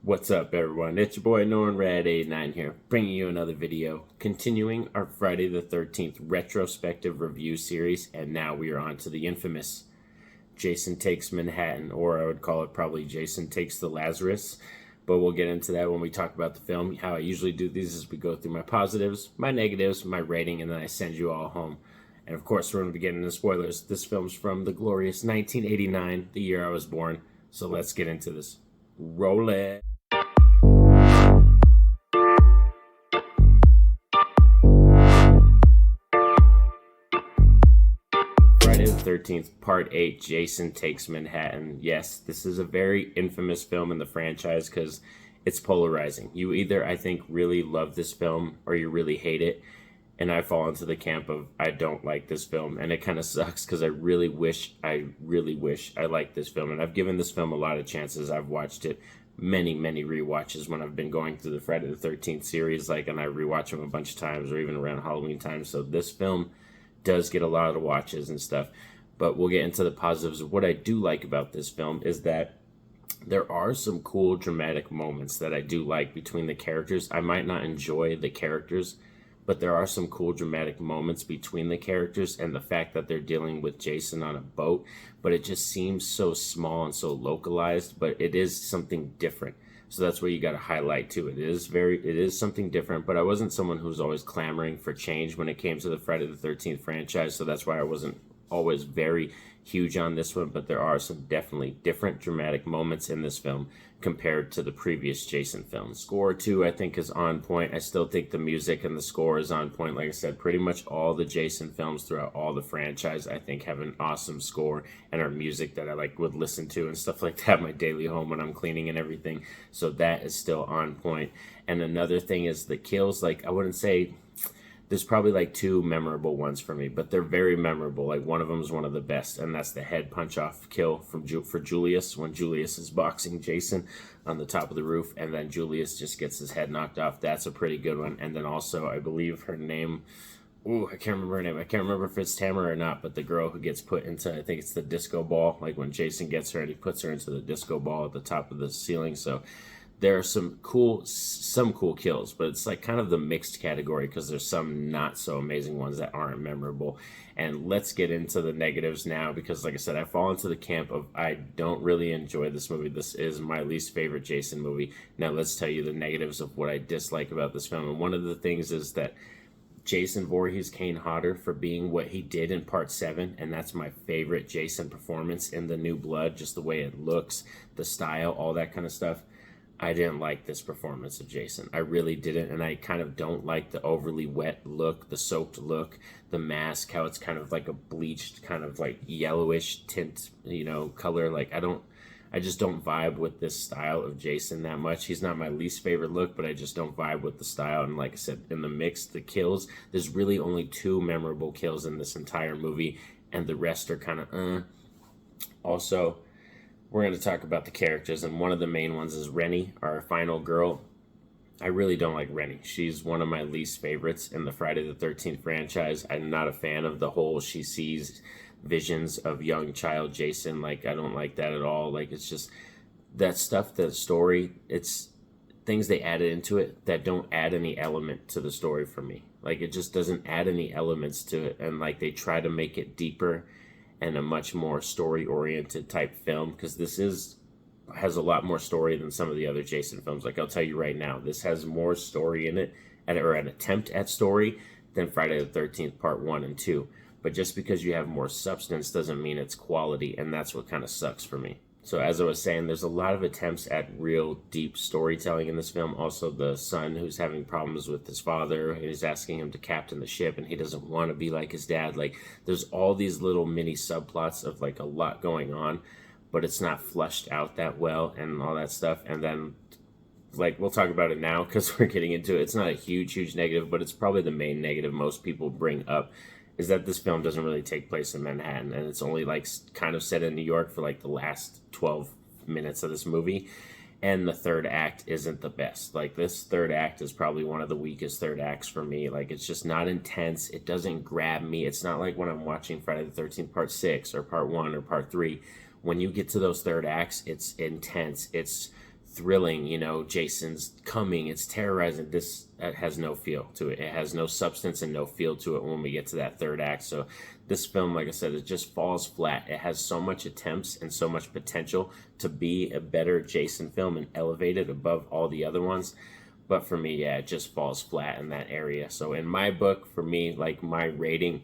What's up, everyone? It's your boy Norn Radd89 here, bringing you another video, continuing our Friday the 13th retrospective review series, and now we are on to the infamous Jason Takes Manhattan, or I would call it probably Jason Takes the Lazarus, but we'll get into that when we talk about the film. How I usually do these is we go through my positives, my negatives, my rating, and then I send you all home. And of course, we're going to be getting into spoilers. This film's from the glorious 1989, the year I was born, so let's get into this. Roll it. Friday the 13th, Part 8, Jason Takes Manhattan. Yes, this is a very infamous film in the franchise because it's polarizing. You either, I think, really love this film or you really hate it. And I fall into the camp of I don't like this film. And it kind of sucks because I really wish I liked this film. And I've given this film a lot of chances. I've watched it many rewatches when I've been going through the Friday the 13th series, and I rewatch them a bunch of times or even around Halloween time. So this film does get a lot of watches and stuff. But we'll get into the positives. What I do like about this film is that there are some cool dramatic moments that I do like between the characters. I might not enjoy the characters, but there are some cool dramatic moments between the characters, and the fact that they're dealing with Jason on a boat, but it just seems so small and so localized, but it is something different. So that's what you got to highlight too. It is something different, but I wasn't someone who was always clamoring for change when it came to the Friday the 13th franchise, so that's why I wasn't always very huge on this one, but there are some definitely different dramatic moments in this film compared to the previous Jason films. Score too, I think, is on point. I still think the music and the score is on point. Like I said, pretty much all the Jason films throughout all the franchise, I think, have an awesome score and are music that I would listen to and stuff like that in my daily home when I'm cleaning and everything. So that is still on point. And another thing is the kills. I wouldn't say there's probably two memorable ones for me, but they're very memorable. One of them is one of the best, and that's the head punch off kill for Julius, when Julius is boxing Jason on the top of the roof, and then Julius just gets his head knocked off. That's a pretty good one. And then also, I believe her name, I can't remember her name. I can't remember if it's Tamara or not, but the girl who gets put into, I think it's the disco ball, when Jason gets her and he puts her into the disco ball at the top of the ceiling. So there are some cool kills, but it's kind of the mixed category because there's some not so amazing ones that aren't memorable. And let's get into the negatives now, because like I said, I fall into the camp of I don't really enjoy this movie. This is my least favorite Jason movie. Now let's tell you the negatives of what I dislike about this film. And one of the things is that Jason Voorhees Kane Hodder for being what he did in Part 7, and that's my favorite Jason performance in The New Blood, just the way it looks, the style, all that kind of stuff. I didn't like this performance of Jason. I really didn't, and I kind of don't like the overly wet look, the soaked look, the mask, how it's kind of like a bleached, kind of yellowish tint, color. I just don't vibe with this style of Jason that much. He's not my least favorite look, but I just don't vibe with the style. And like I said, in the mix, the kills, there's really only 2 memorable kills in this entire movie, and the rest are kind of, Also, we're going to talk about the characters, and one of the main ones is Rennie, our final girl. I really don't like Rennie. She's one of my least favorites in the Friday the 13th franchise. I'm not a fan of the whole she sees visions of young child Jason. I don't like that at all. It's just that stuff, the story, it's things they added into it that don't add any element to the story for me. It just doesn't add any elements to it, and they try to make it deeper and a much more story-oriented type film, because this has a lot more story than some of the other Jason films. I'll tell you right now, this has more story in it, or an attempt at story, than Friday the 13th Part 1 and 2. But just because you have more substance doesn't mean it's quality, and that's what kind of sucks for me. So as I was saying, there's a lot of attempts at real deep storytelling in this film. Also, the son who's having problems with his father, and he's asking him to captain the ship, and he doesn't want to be like his dad. There's all these little mini subplots of a lot going on, but it's not fleshed out that well and all that stuff. And then we'll talk about it now because we're getting into it. It's not a huge negative, but it's probably the main negative most people bring up, is that this film doesn't really take place in Manhattan, and it's only kind of set in New York for the last 12 minutes of this movie, and the third act isn't the best. This third act is probably one of the weakest third acts for me. It's just not intense. It doesn't grab me. It's not like when I'm watching Friday the 13th Part 6 or Part 1 or Part 3. When you get to those third acts, it's intense. It's thrilling, you know, Jason's coming, it's terrorizing. This has no feel to it. It has no substance and no feel to it when we get to that third act. So this film, like I said, it just falls flat. It has so much attempts and so much potential to be a better Jason film and elevate it above all the other ones. But for me, yeah, it just falls flat in that area. So in my book, for me, like my rating,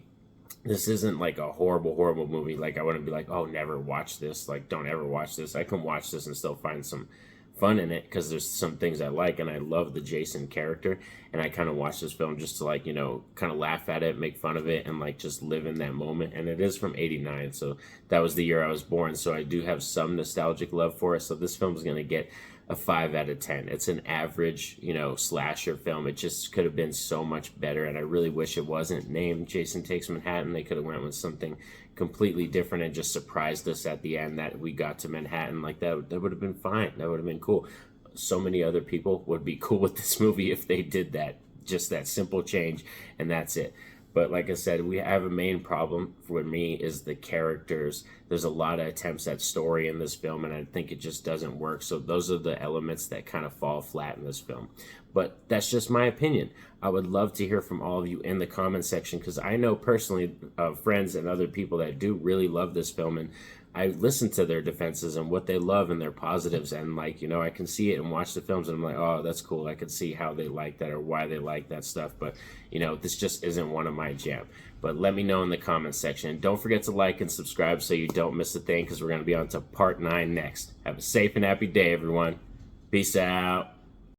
this isn't like a horrible movie. Like I wouldn't be like, oh, never watch this. Like, don't ever watch this. I can watch this and still find some fun in it because there's some things I like, and I love the Jason character, and I kind of watch this film just to, like, you know, kind of laugh at it, make fun of it, and like just live in that moment. And it is from '89, so that was the year I was born, so I do have some nostalgic love for it. So this film is going to get a 5 out of 10. It's an average, you know, slasher film. It just could have been so much better, and I really wish it wasn't named Jason Takes Manhattan. They could have went with something completely different and just surprised us at the end that we got to Manhattan. Like that would have been fine. That would have been cool. So many other people would be cool with this movie if they did that. Just that simple change, and that's it. But like I said, we have a main problem for me is the characters. There's a lot of attempts at story in this film, and I think it just doesn't work. So those are the elements that kind of fall flat in this film. But that's just my opinion. I would love to hear from all of you in the comment section, because I know personally friends and other people that do really love this film, and I listen to their defenses and what they love and their positives, and like, you know, I can see it and watch the films and I'm like, oh, that's cool. I can see how they like that or why they like that stuff. But, you know, this just isn't one of my jam. But let me know in the comments section. And don't forget to like and subscribe so you don't miss a thing, because we're going to be on to part 9 next. Have a safe and happy day, everyone. Peace out.